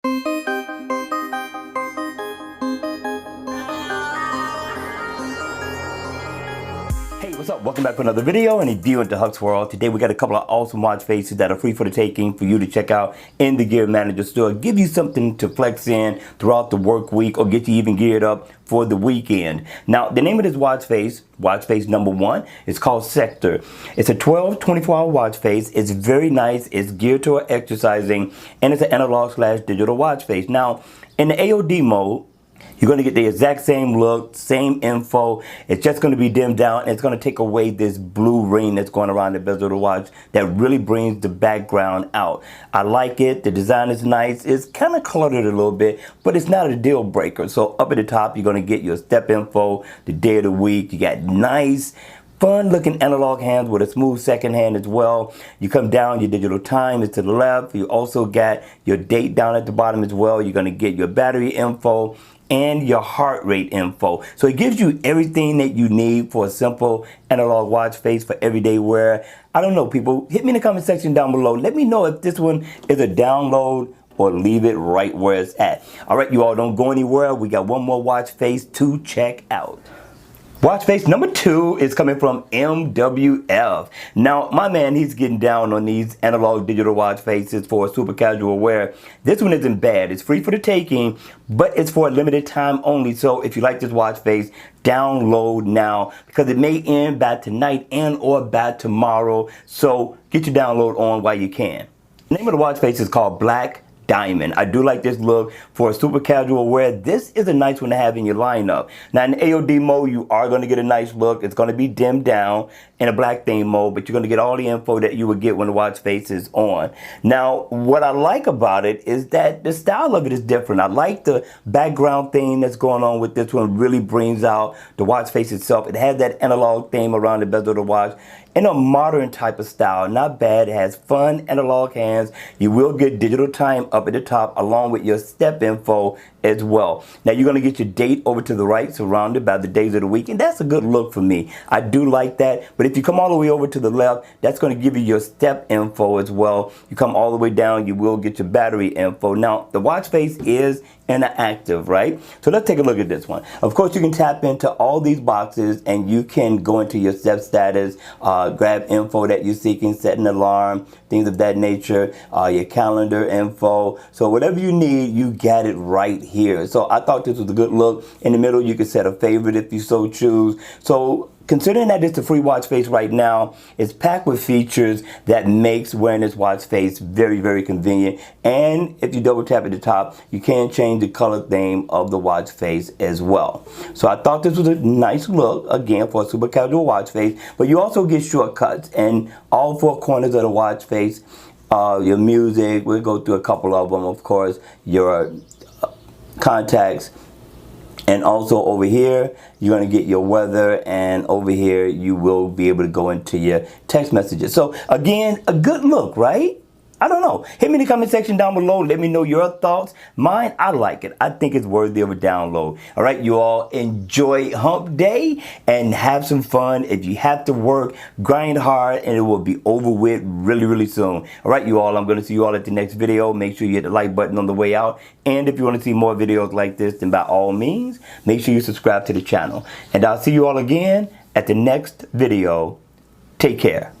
Hey, what's up? Welcome back to another video and a view into Huck's World. Today we got a couple of awesome watch faces that are free for the taking for you to check out in the Gear Manager store. Give you something to flex in throughout the work week or get you even geared up for the weekend. Now, the name of this watch face number one, is called Sector. It's a 12, 24-hour watch face. It's very nice. It's geared toward exercising, and it's an analog/digital watch face. Now, in the AOD mode, you're going to get the exact same look, same info. It's just going to be dimmed down, and it's going to take away this blue ring that's going around the bezel of the watch that really brings the background out. I like it. The design is nice. It's kind of cluttered a little bit, but it's not a deal breaker. So up at the top, you're going to get your step info, the day of the week. You got nice, fun looking analog hands with a smooth second hand as well. You come down, your digital time is to the left. You also got your date down at the bottom as well. You're going to get your battery info and your heart rate info. So it gives you everything that you need for a simple analog watch face for everyday wear. I don't know, people, hit me in the comment section down below. Let me know if this one is a download or leave it right where it's at. All right, you all, don't go anywhere. We got one more watch face to check out. Watch face number two is coming from MWF. Now, my man, he's getting down on these analog digital watch faces for super casual wear. This one isn't bad. It's free for the taking, but it's for a limited time only. So if you like this watch face, download now because it may end by tonight and or by tomorrow. So get your download on while you can. The name of the watch face is called Black Diamond. I do like this look for a super casual wear. This is a nice one to have in your lineup. Now in the AOD mode, you are going to get a nice look. It's going to be dimmed down in a black theme mode, but you're going to get all the info that you would get when the watch face is on. Now, what I like about it is that the style of it is different. I like the background theme that's going on with this one. Really brings out the watch face itself. It has that analog theme around the bezel of the watch in a modern type of style. Not bad. It has fun analog hands. You will get digital time up at the top along with your step info as well. Now you're going to get your date over to the right, surrounded by the days of the week, and that's a good look for me. I do like that. But if you come all the way over to the left, that's going to give you your step info as well. You come all the way down, you will get your battery info. Now the watch face is interactive, right? So let's take a look at this one. Of course, you can tap into all these boxes and you can go into your step status, grab info that you're seeking, set an alarm, things of that nature, your calendar info. So whatever you need, you got it right here. So I thought this was a good look. In the middle, you can set a favorite if you so choose. So considering that it's a free watch face right now, it's packed with features that makes wearing this watch face very, very convenient. And if you double tap at the top, you can change the color theme of the watch face as well. So I thought this was a nice look, again, for a super casual watch face, but you also get shortcuts and all four corners of the watch face, your music, we'll go through a couple of them, of course, your contacts. And also over here, you're going to get your weather, and over here, you will be able to go into your text messages. So again, a good look, right? I don't know. Hit me in the comment section down below. Let me know your thoughts. Mine, I like it. I think it's worthy of a download. All right, you all enjoy hump day and have some fun. If you have to work, grind hard, and it will be over with really, really soon. All right, you all, I'm going to see you all at the next video. Make sure you hit the like button on the way out. And if you want to see more videos like this, then by all means, make sure you subscribe to the channel. And I'll see you all again at the next video. Take care.